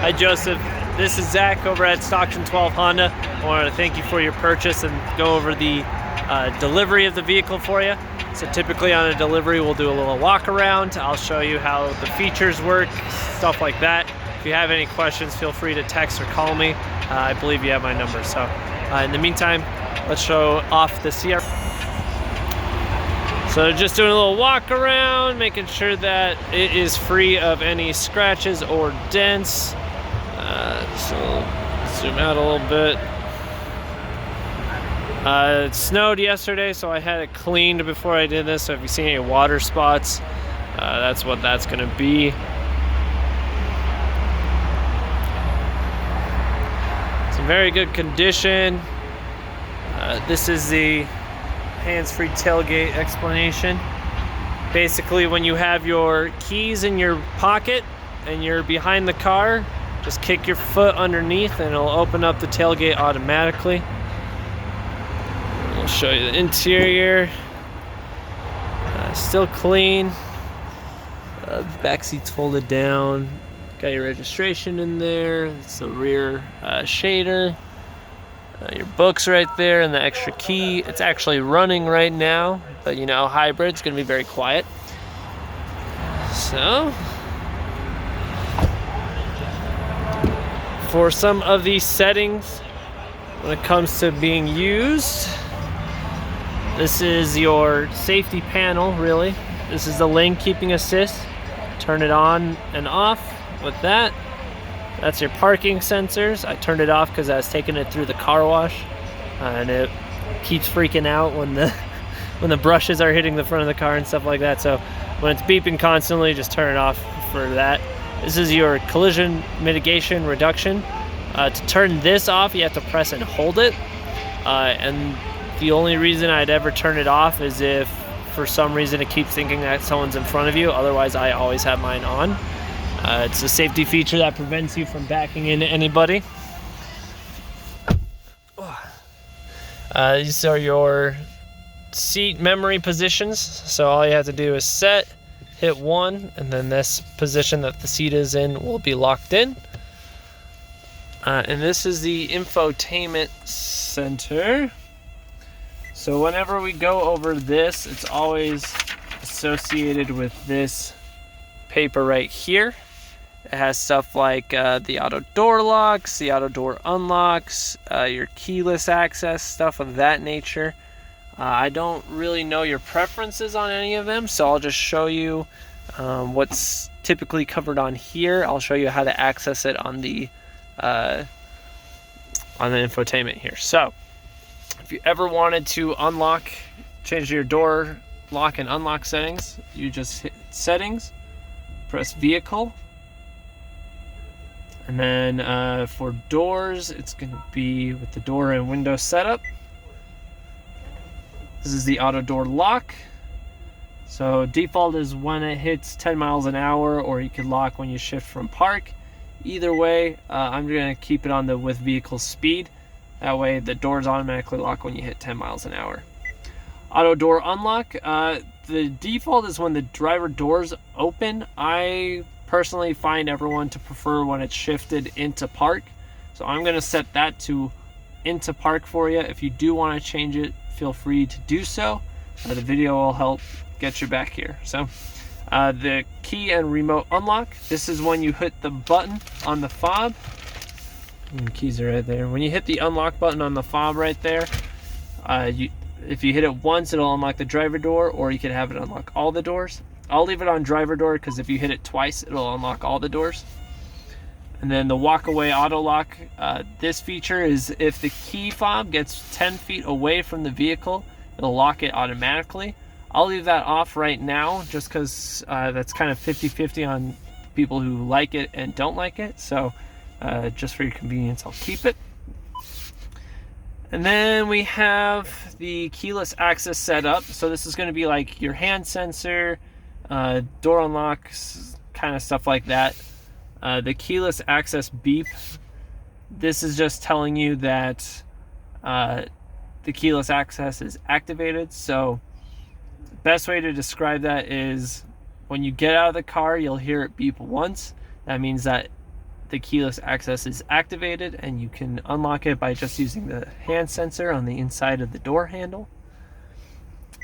Hi Joseph, this is Zach over at Stockton 12 Honda. I wanted to thank you for your purchase and go over the delivery of the vehicle for you. So typically on a delivery we'll do a little walk around. I'll show you how the features work, stuff like that. If you have any questions, feel free to text or call me. I believe you have my number. So in the meantime, let's show off the CR. So just doing a little walk around, making sure that it is free of any scratches or dents. So zoom out a little bit. It snowed yesterday, so I had it cleaned before I did this. So if you see any water spots, that's what that's gonna be. It's in very good condition. This is the hands-free tailgate explanation. Basically, when you have your keys in your pocket and you're behind the car, just kick your foot underneath and it'll open up the tailgate automatically. I'll show you the interior. Still clean. Back seat's folded down. Got your registration in there. It's the rear shader. Your book's right there and the extra key. It's actually running right now, but you know, hybrid's gonna be very quiet. So, for some of these settings, when it comes to being used, this is your safety panel, really. This is the lane keeping assist. Turn it on and off with that. That's your parking sensors. I turned it off because I was taking it through the car wash, and it keeps freaking out when the brushes are hitting the front of the car and stuff like that. So when it's beeping constantly, just turn it off for that. This is your collision mitigation reduction. To turn this off, you have to press and hold it. And the only reason I'd ever turn it off is if for some reason it keeps thinking that someone's in front of you. Otherwise, I always have mine on. It's a safety feature that prevents you from backing into anybody. These are your seat memory positions. So all you have to do is set, hit 1, and then this position that the seat is in will be locked in. And this is the infotainment center. So whenever we go over this, it's always associated with this paper right here. It has stuff like the auto door locks, the auto door unlocks, your keyless access, stuff of that nature. I don't really know your preferences on any of them, so I'll just show you what's typically covered on here. I'll show you how to access it on the infotainment here. So if you ever wanted to unlock, change your door lock and unlock settings, you just hit settings, press vehicle, and then for doors, it's going to be with the door and window setup. This is the auto door lock. So default is when it hits 10 miles an hour, or you can lock when you shift from park. Either way, I'm going to keep it on the with vehicle speed. That way the doors automatically lock when you hit 10 miles an hour. Auto door unlock. The default is when the driver doors open. I personally find everyone to prefer when it's shifted into park. So I'm going to set that to into park for you. If you do want to change it, feel free to do so. The video will help get you back here. So the key and remote unlock. This is when you hit the button on the fob. And the keys are right there. When you hit the unlock button on the fob right there, if you hit it once, it'll unlock the driver door, or you can have it unlock all the doors. I'll leave it on driver door because if you hit it twice, it'll unlock all the doors. And then the walk away auto lock. This feature is if the key fob gets 10 feet away from the vehicle, it'll lock it automatically. I'll leave that off right now just because that's kind of 50-50 on people who like it and don't like it. So just for your convenience, I'll keep it. And then we have the keyless access setup. So this is going to be like your hand sensor, door unlocks, kind of stuff like that. The keyless access beep. This is just telling you that the keyless access is activated. So the best way to describe that is when you get out of the car, you'll hear it beep once. That means that the keyless access is activated, and you can unlock it by just using the hand sensor on the inside of the door handle.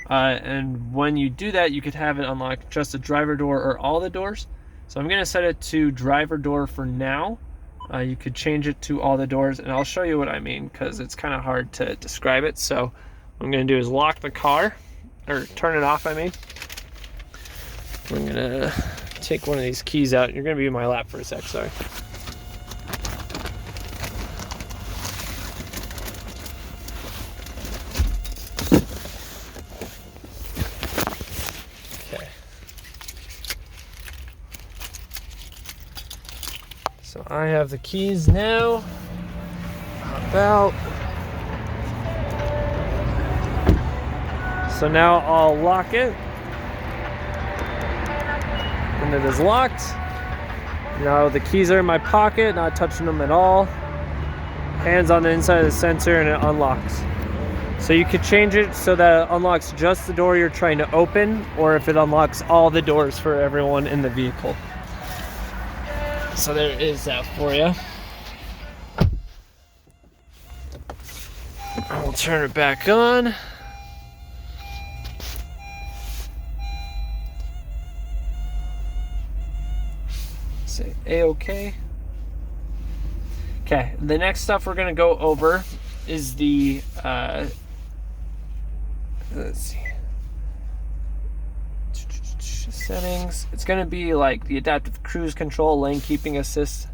And when you do that, you could have it unlock just the driver door or all the doors. So I'm going to set it to driver door for now. You could change it to all the doors, and I'll show you what I mean because it's kind of hard to describe it. So what I'm going to do is lock the car, or turn it off, I mean. I'm going to take one of these keys out. You're going to be in my lap for a sec, sorry. Okay. So I have the keys now. Hop out. So now I'll lock it. And it is locked. Now the keys are in my pocket, not touching them at all. Hands on the inside of the sensor and it unlocks. So you could change it so that it unlocks just the door you're trying to open, or if it unlocks all the doors for everyone in the vehicle. So there is that for you. I'll turn it back on. Say A-OK. Okay, the next stuff we're going to go over is the, let's see, settings. It's going to be like the adaptive cruise control, lane keeping assist,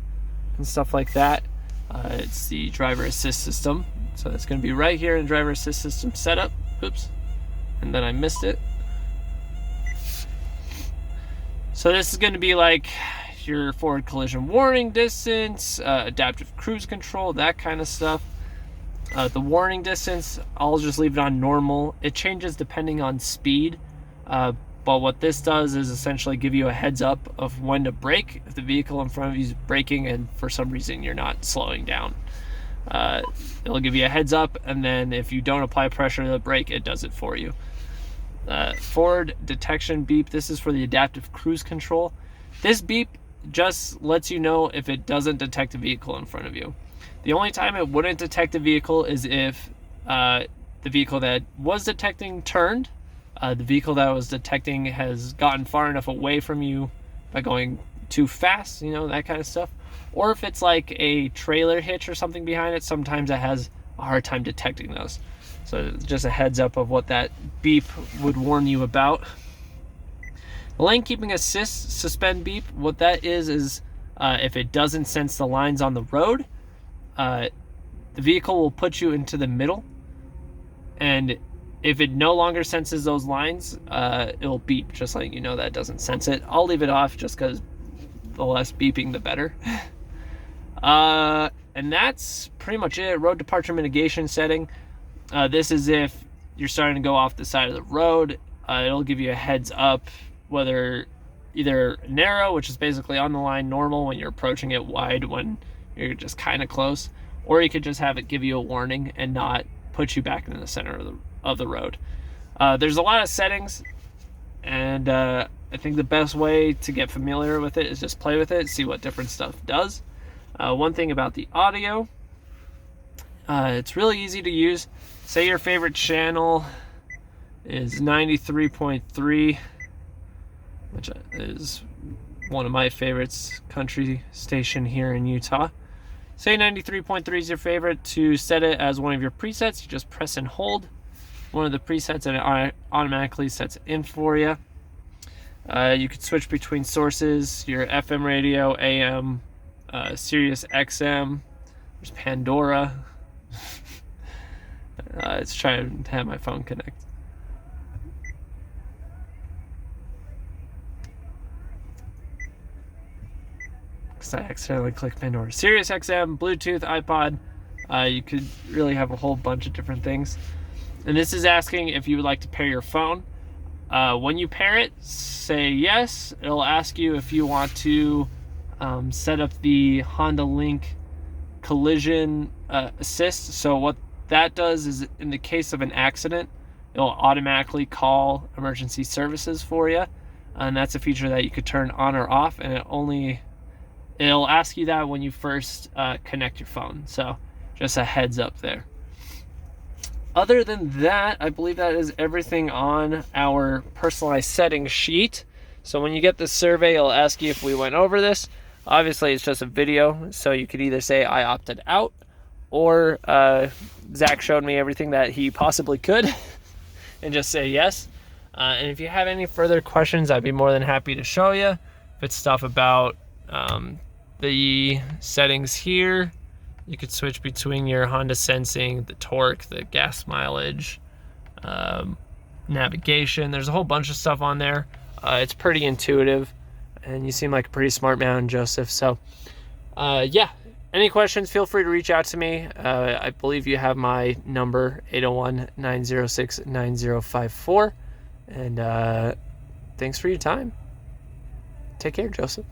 and stuff like that. It's the driver assist system. So it's going to be right here in the driver assist system setup. Oops. And then I missed it. So this is going to be like your forward collision warning distance, adaptive cruise control, that kind of stuff. The warning distance, I'll just leave it on normal. It changes depending on speed, but what this does is essentially give you a heads up of when to brake if the vehicle in front of you is braking and for some reason you're not slowing down. It'll give you a heads up, and then if you don't apply pressure to the brake, it does it for you. Forward detection beep, this is for the adaptive cruise control. This beep just lets you know if it doesn't detect a vehicle in front of you. The only time it wouldn't detect a vehicle is if the vehicle that was detecting turned, the vehicle that was detecting has gotten far enough away from you by going too fast, you know, that kind of stuff. Or if it's like a trailer hitch or something behind it, sometimes it has a hard time detecting those. So just a heads up of what that beep would warn you about. The lane keeping assist suspend beep, what that is if it doesn't sense the lines on the road, the vehicle will put you into the middle, and if it no longer senses those lines, it'll beep, just letting you know that it doesn't sense it. I'll leave it off just because the less beeping the better. And that's pretty much it. Road departure mitigation setting. This is if you're starting to go off the side of the road. It'll give you a heads up whether either narrow, which is basically on the line, normal when you're approaching it, wide when you're just kind of close, or you could just have it give you a warning and not put you back in the center of the road. There's a lot of settings, and I think the best way to get familiar with it is just play with it, see what different stuff does. One thing about the audio, it's really easy to use. Say your favorite channel is 93.3, which is one of my favorites, country station here in Utah. Say 93.3 is your favorite. To set it as one of your presets, you just press and hold one of the presets and it automatically sets it in for you. You could switch between sources, your FM radio, AM, Sirius XM, there's Pandora. It's trying to have my phone connect. Because I accidentally clicked Pandora. Sirius XM, Bluetooth, iPod. You could really have a whole bunch of different things. And this is asking if you would like to pair your phone. When you pair it, say yes. It'll ask you if you want to set up the Honda Link collision assist. So what that does is, in the case of an accident, it'll automatically call emergency services for you. And that's a feature that you could turn on or off, and it'll ask you that when you first connect your phone. So just a heads up there. Other than that, I believe that is everything on our personalized settings sheet. So when you get this survey, it'll ask you if we went over this. Obviously, it's just a video, so you could either say I opted out, or Zach showed me everything that he possibly could and just say yes. And if you have any further questions, I'd be more than happy to show you. If it's stuff about the settings here, you could switch between your Honda sensing, the torque, the gas mileage, navigation. There's a whole bunch of stuff on there. It's pretty intuitive, and you seem like a pretty smart man, Joseph. So yeah, any questions, feel free to reach out to me. I believe you have my number, 801-906-9054. And thanks for your time. Take care, Joseph.